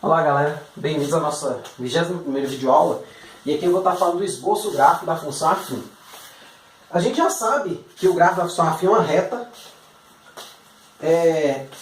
Olá galera, bem-vindos à nossa 21ª videoaula. E aqui eu vou estar falando do esboço gráfico da função afim. A gente já sabe que o gráfico da função afim é uma reta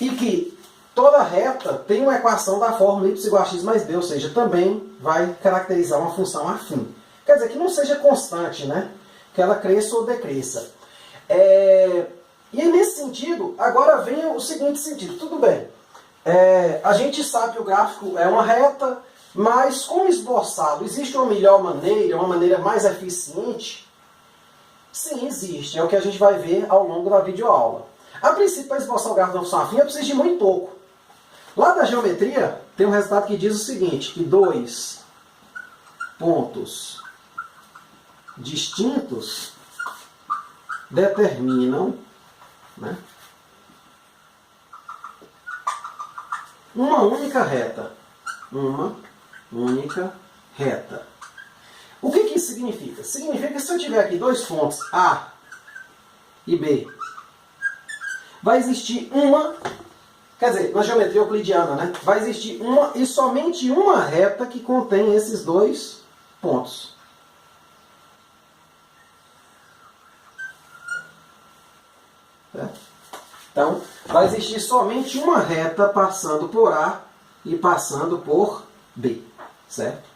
e que toda reta tem uma equação da fórmula y igual a x mais b, ou seja, também vai caracterizar uma função afim. Quer dizer, que não seja constante, né? Que ela cresça ou decresça. E nesse sentido, agora vem o seguinte sentido, tudo bem. A gente sabe que o gráfico é uma reta, mas como esboçado, existe uma melhor maneira, uma maneira mais eficiente? Sim, existe. É o que a gente vai ver ao longo da videoaula. A princípio, para esboçar o gráfico da função afim, eu preciso de muito pouco. Lá da geometria, tem um resultado que diz o seguinte, que dois pontos distintos determinam, né, uma única reta. Uma única reta. O que isso significa? Significa que se eu tiver aqui dois pontos A e B, vai existir uma, quer dizer, na geometria euclidiana, né? Vai existir uma e somente uma reta que contém esses dois pontos. Certo? Então, vai existir somente uma reta passando por A e passando por B. Certo?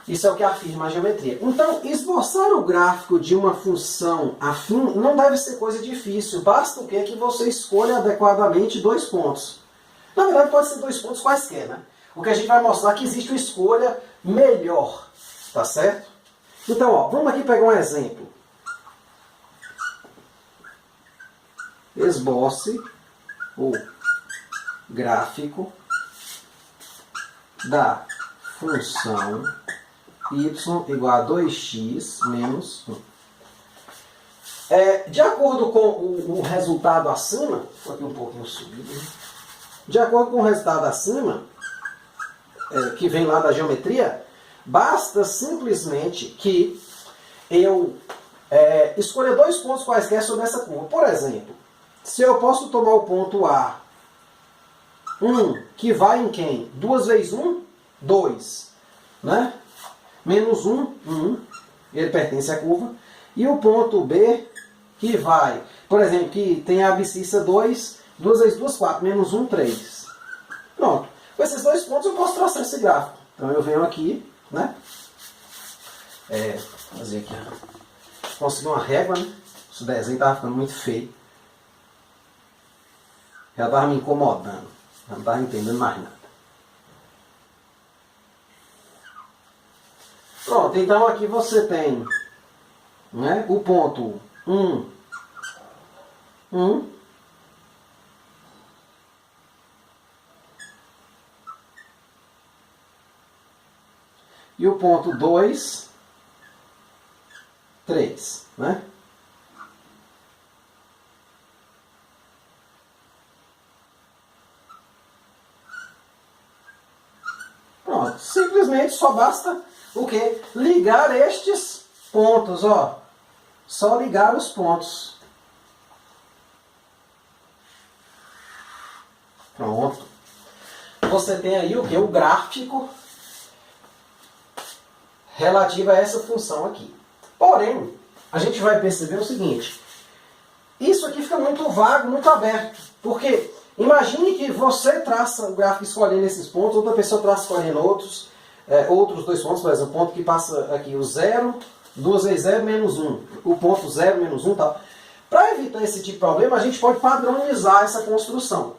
Isso é o que afirma a geometria. Então, esboçar o gráfico de uma função afim não deve ser coisa difícil. Basta o quê? Que você escolha adequadamente dois pontos. Na verdade, pode ser dois pontos quaisquer, né? O que a gente vai mostrar é que existe uma escolha melhor. Tá certo? Então, ó, vamos aqui pegar um exemplo. Esboce o gráfico da função y igual a 2x menos 1. De acordo com o resultado acima, vou aqui um pouquinho subido, de acordo com o resultado acima, que vem lá da geometria, basta simplesmente que eu escolha dois pontos quaisquer sobre essa curva. Por exemplo, se eu posso tomar o ponto A, 1, que vai em quem? 2 vezes 1, 2. Né? Menos 1, 1. Ele pertence à curva. E o ponto B, que vai, por exemplo, que tem a abscissa 2, 2 vezes 2, 4. Menos 1, 3. Pronto. Com esses dois pontos eu posso traçar esse gráfico. Então eu venho aqui, né? Fazer aqui. Conseguir uma régua, né? Esse desenho estava ficando muito feio. Já estava me incomodando. Já não estava entendendo mais nada. Pronto, então aqui você tem, né, o ponto 1, 1. E o ponto 2, 3. Né? Pronto, simplesmente só basta o quê? Ligar estes pontos, ó. Só ligar os pontos. Pronto. Você tem aí o quê? O gráfico relativo a essa função aqui. Porém, a gente vai perceber o seguinte. Isso aqui fica muito vago, muito aberto. Porque imagine que você traça o gráfico escolhendo esses pontos, outra pessoa traça escolhendo outros dois pontos, por exemplo, o ponto que passa aqui, o 0, 2 vezes 0, menos 1. O ponto 0, menos 1, tal. Para evitar esse tipo de problema, a gente pode padronizar essa construção.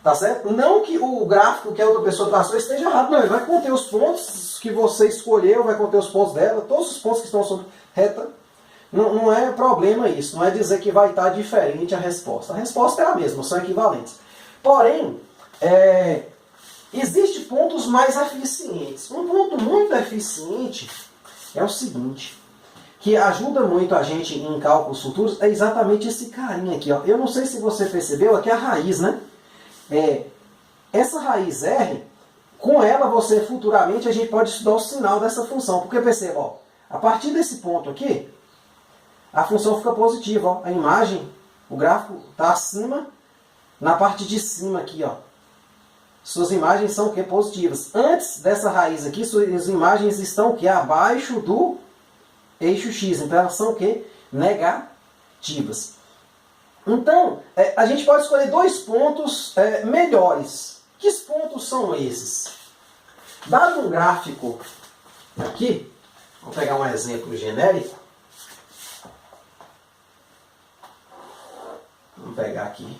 Tá certo? Não que o gráfico que a outra pessoa traçou esteja errado, não. Ele vai conter os pontos que você escolheu, vai conter os pontos dela, todos os pontos que estão sobre reta. Não é problema isso, não é dizer que vai estar diferente a resposta. A resposta é a mesma, são equivalentes. Porém, existem pontos mais eficientes. Um ponto muito eficiente é o seguinte, que ajuda muito a gente em cálculos futuros, é exatamente esse carinha aqui. Ó. Eu não sei se você percebeu, aqui é a raiz, né? Essa raiz R, com ela você futuramente a gente pode estudar o sinal dessa função. Porque perceba, ó, a partir desse ponto aqui, a função fica positiva. Ó. A imagem, o gráfico está acima, na parte de cima aqui, ó. suas imagens são o quê? Positivas. Antes dessa raiz aqui, suas imagens estão o quê? Abaixo do eixo x. Então elas são o quê? Negativas. Então, a gente pode escolher dois pontos melhores. Que pontos são esses? Dado um gráfico aqui, vou pegar um exemplo genérico. Vamos pegar aqui.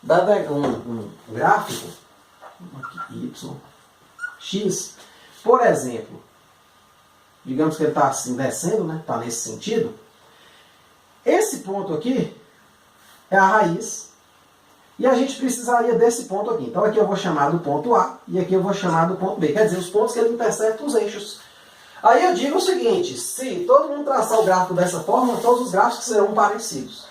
Dado um gráfico, aqui, y, x, por exemplo, digamos que ele está assim descendo, né? Está nesse sentido. Esse ponto aqui é a raiz e a gente precisaria desse ponto aqui. Então aqui eu vou chamar do ponto A e aqui eu vou chamar do ponto B. Quer dizer, os pontos que ele intersectam os eixos. Aí eu digo o seguinte, se todo mundo traçar o gráfico dessa forma, todos os gráficos serão parecidos.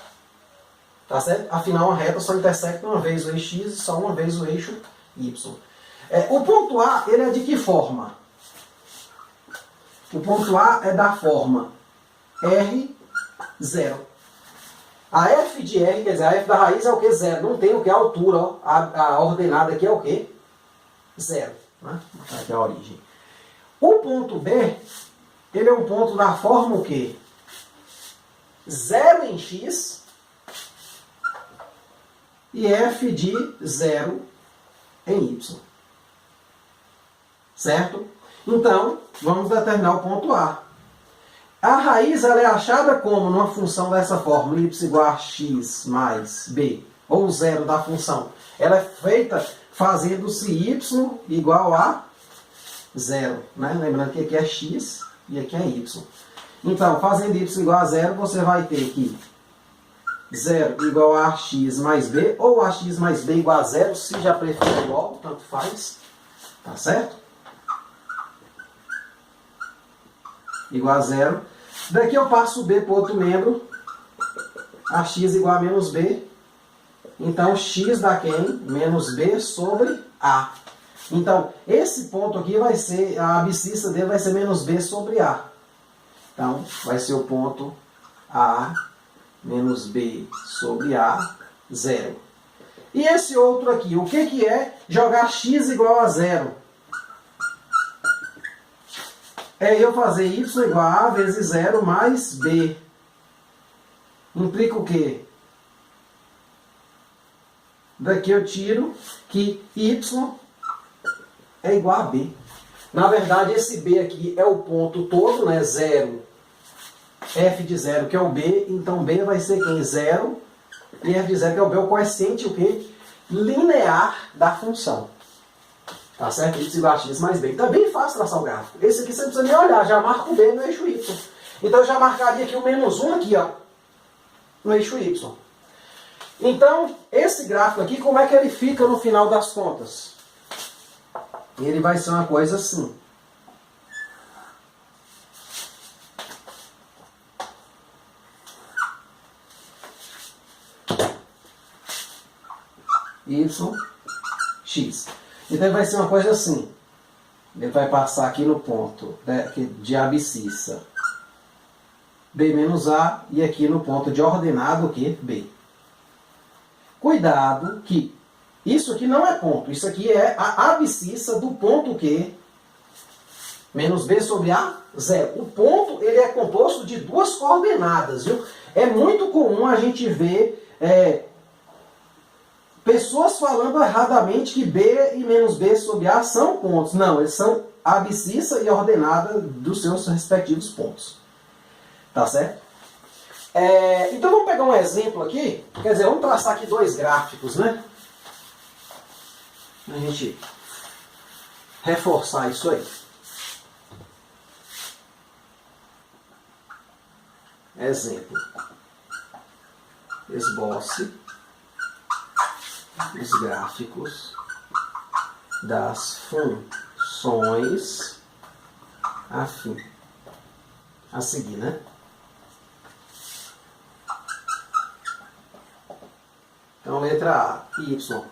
Tá certo? Afinal, uma reta só intersecta uma vez o eixo x e só uma vez o eixo y. O ponto A, ele é de que forma? O ponto A é da forma R0. A f de R, quer dizer, a f da raiz é o que? 0. Não tem o que? A altura, ó. A ordenada aqui é o que? 0. Né? Aqui é a origem. O ponto B, ele é um ponto da forma o quê? 0 em x e f de 0 em y. Certo? Então, vamos determinar o ponto A. A raiz ela é achada como numa função dessa forma, y igual a x mais b, ou zero da função. Ela é feita fazendo-se y igual a 0. Né? Lembrando que aqui é x e aqui é y. Então, fazendo y igual a 0, você vai ter que 0 igual a x mais b, ou ax mais b igual a 0, se já preferir igual, tanto faz. Tá certo? Igual a 0. Daqui eu passo o b para o outro membro. Ax igual a menos b. Então, x dá quem? Menos b sobre a. Então, esse ponto aqui vai ser, a abscissa dele vai ser menos b sobre a. Então, vai ser o ponto A menos b sobre a, 0. E esse outro aqui, o que é jogar x igual a 0? É eu fazer y igual a a vezes 0 mais b. Implica o quê? Daqui eu tiro que y é igual a b. Na verdade, esse b aqui é o ponto todo, né? 0. F de 0, que é o b. Então, b vai ser quem? 0. E f de 0, que é o b, é o coeficiente o quê? Linear da função. Tá certo? Y igual a x mais b. Então, é bem fácil traçar o gráfico. Esse aqui você não precisa nem olhar. Já marca o b no eixo y. Então, eu já marcaria aqui o menos 1 aqui, ó. No eixo y. Então, esse gráfico aqui, como é que ele fica no final das contas? Ele vai ser uma coisa assim. Y, x. Então ele vai ser uma coisa assim. Ele vai passar aqui no ponto de abscissa b menos a e aqui no ponto de ordenado o que? B. Cuidado que isso aqui não é ponto. Isso aqui é a abscissa do ponto Q menos b sobre a, 0. O ponto ele é composto de duas coordenadas. Viu? É muito comum a gente ver pessoas falando erradamente que b e menos b sobre a são pontos. Não, eles são a abscissa e a ordenada dos seus respectivos pontos. Tá certo? Então vamos pegar um exemplo aqui. Quer dizer, vamos traçar aqui dois gráficos, né? Pra gente reforçar isso aí. Exemplo. Esboce os gráficos das funções a seguir, né? Então, letra A, y.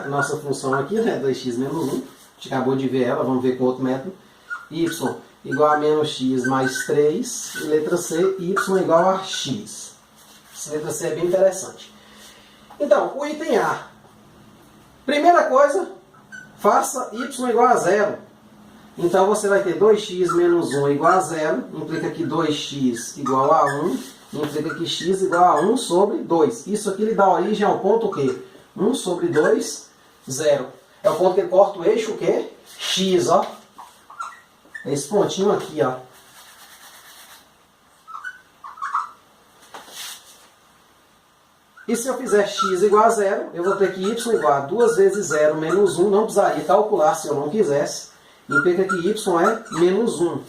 Nossa função aqui, né? 2x menos 1. A gente acabou de ver ela, vamos ver com outro método. Y igual a menos x mais 3. E letra C, y igual a x. Essa letra C é bem interessante. Então, o item A. Primeira coisa, faça y igual a 0. Então você vai ter 2x menos 1 igual a 0. Implica que 2x igual a 1. Implica que x igual a 1 sobre 2. Isso aqui lhe dá origem ao ponto o quê? 1 sobre 2, 0. É o ponto que corta o eixo o quê? X, ó. Esse pontinho aqui, ó. E se eu fizer x igual a 0, eu vou ter que y igual a 2 vezes 0 menos 1. Não precisaria calcular se eu não quisesse. Implica que y é menos 1.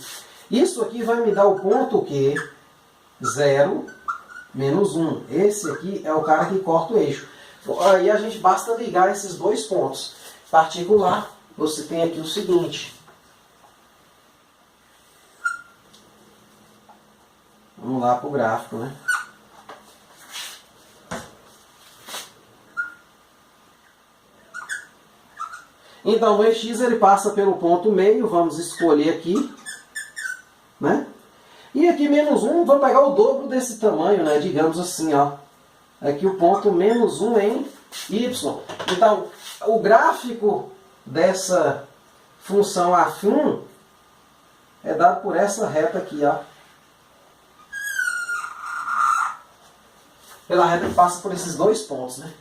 Isso aqui vai me dar o ponto o quê? 0, menos 1. Esse aqui é o cara que corta o eixo. Aí a gente basta ligar esses dois pontos. Particular, você tem aqui o seguinte. Vamos lá para o gráfico, né? Então, o x ele passa pelo ponto meio, vamos escolher aqui, né? E aqui menos 1, vou pegar o dobro desse tamanho, né? Digamos assim, ó. Aqui o ponto menos 1 em y. Então, o gráfico dessa função afim é dado por essa reta aqui, ó. Pela reta que passa por esses dois pontos, né?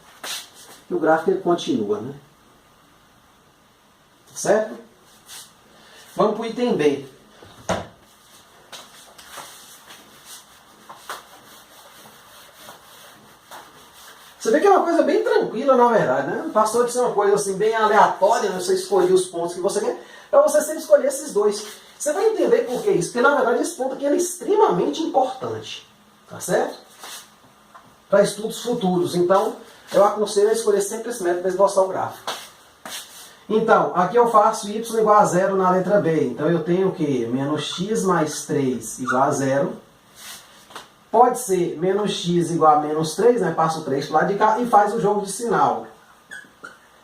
E o gráfico ele continua, né? Certo? Vamos para o item B. Você vê que é uma coisa bem tranquila, na verdade, né? Não passou de ser uma coisa assim bem aleatória, né? Você escolher os pontos que você quer, para você sempre escolher esses dois. Você vai entender por que isso, porque na verdade esse ponto aqui é extremamente importante, tá certo? Para estudos futuros. Então, eu aconselho a escolher sempre esse método para esboçar o gráfico. Então, aqui eu faço y igual a 0 na letra B. Então eu tenho o quê? Menos x mais 3 igual a 0. Pode ser menos x igual a menos 3, né? Passa o 3 para o lado de cá e faz o jogo de sinal.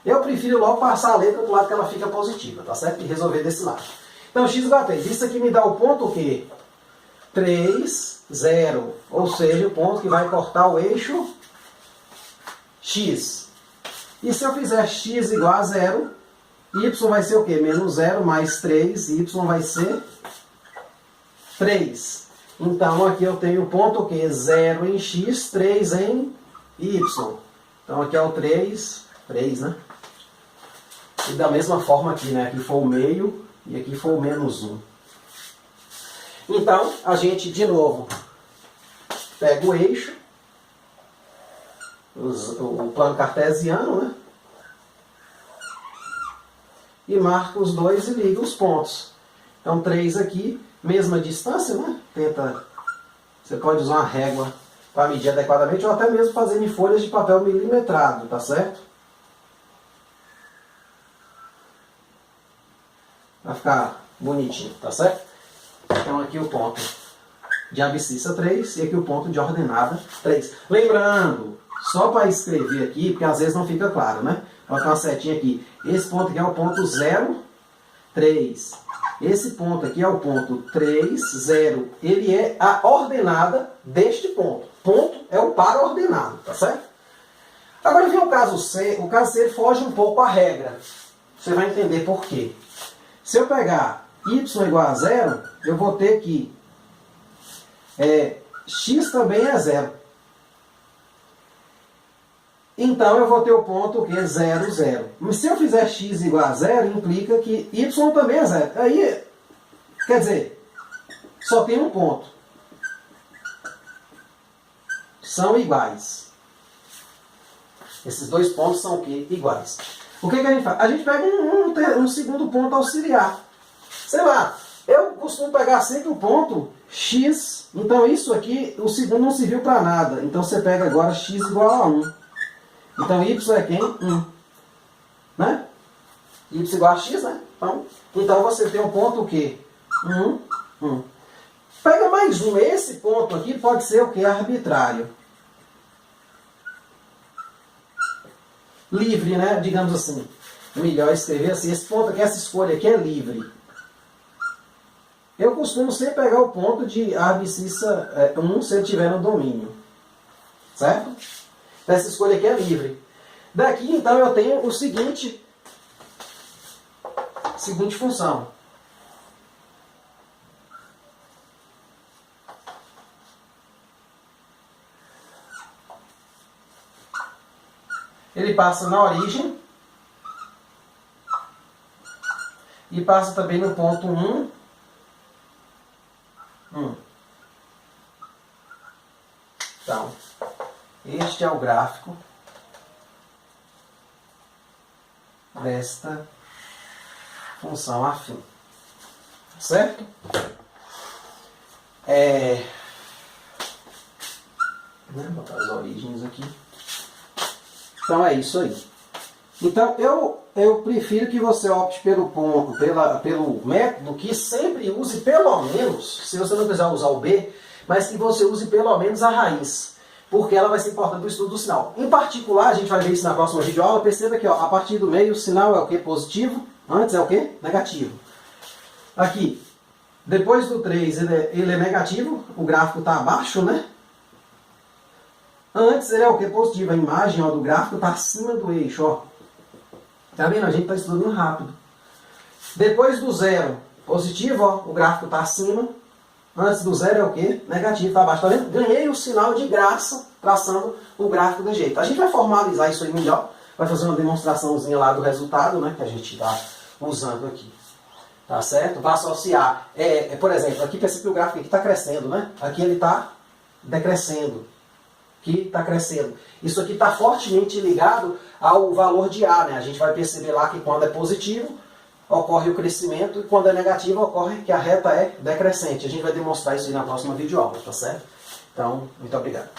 Eu prefiro logo passar a letra do lado que ela fica positiva, tá certo? E resolver desse lado. Então x igual a 3. Isso aqui me dá o ponto o quê? 3, 0. Ou seja, o ponto que vai cortar o eixo x. E se eu fizer x igual a 0, y vai ser o quê? Menos 0 mais 3, y vai ser 3. Então aqui eu tenho o ponto o quê? 0 em x, 3 em y. Então aqui é o 3, né? E da mesma forma aqui, né? Aqui foi o meio e aqui foi o menos 1. Então a gente, de novo, pega o eixo, o plano cartesiano, né? E marca os dois e liga os pontos. Então 3 aqui, mesma distância, né? Você pode usar uma régua para medir adequadamente ou até mesmo fazer em folhas de papel milimetrado, tá certo? Vai ficar bonitinho, tá certo? Então aqui o ponto de abscissa 3 e aqui o ponto de ordenada 3. Lembrando, só para escrever aqui, porque às vezes não fica claro, né? Coloca uma setinha aqui. Esse ponto aqui é o ponto 0, 3. Esse ponto aqui é o ponto 3, 0. Ele é a ordenada deste ponto. Ponto é o par ordenado, tá certo? Agora vem o caso C. O caso C foge um pouco à regra. Você vai entender por quê. Se eu pegar y igual a 0, eu vou ter que x também é 0. Então eu vou ter o ponto que é 0, 0. Mas se eu fizer x igual a 0, implica que y também é 0. Aí, quer dizer, só tem um ponto. São iguais. Esses dois pontos são o quê? Iguais. O que a gente faz? A gente pega um segundo ponto auxiliar. Sei lá, eu costumo pegar sempre o ponto x. Então isso aqui, o segundo não serviu para nada. Então você pega agora x igual a 1. Então y é quem? 1. Né? Y igual a x, né? Então você tem um ponto o quê? 1, 1. Pega mais um. Esse ponto aqui pode ser o quê? Arbitrário. Livre, né? Digamos assim. É melhor escrever assim. Esse ponto aqui, essa escolha aqui é livre. Eu costumo sempre pegar o ponto de a abscissa 1 se ele estiver no domínio. Certo? Essa escolha aqui é livre. Daqui, então, eu tenho o seguinte função. Ele passa na origem e passa também no ponto 1, 1. Então, este é o gráfico desta função afim. Certo? Vou botar as origens aqui. Então é isso aí. Então eu prefiro que você opte pelo método que sempre use pelo menos, se você não quiser usar o B, mas que você use pelo menos a raiz, porque ela vai ser importante para o estudo do sinal. Em particular, a gente vai ver isso na próxima videoaula. Perceba que a partir do meio o sinal é o que? Positivo, antes é o que? Negativo. Aqui, depois do 3 ele é negativo, o gráfico está abaixo, né? Antes ele é o que? Positivo. A imagem do gráfico está acima do eixo. Ó. Tá vendo? A gente está estudando rápido. Depois do 0, positivo, ó, o gráfico está acima. Antes do 0 é o que? Negativo, está abaixo. Tá vendo? Ganhei o sinal de graça traçando o gráfico do jeito. A gente vai formalizar isso aí melhor. Vai fazer uma demonstraçãozinha lá do resultado, né? Que a gente está usando aqui. Tá certo? Vai associar. Por exemplo, aqui percebe que o gráfico aqui está crescendo, né? Aqui ele está decrescendo. Aqui está crescendo. Isso aqui está fortemente ligado ao valor de A, né? A gente vai perceber lá que quando é positivo, ocorre o crescimento, e quando é negativo, ocorre que a reta é decrescente. A gente vai demonstrar isso aí na próxima videoaula, tá certo? Então, muito obrigado.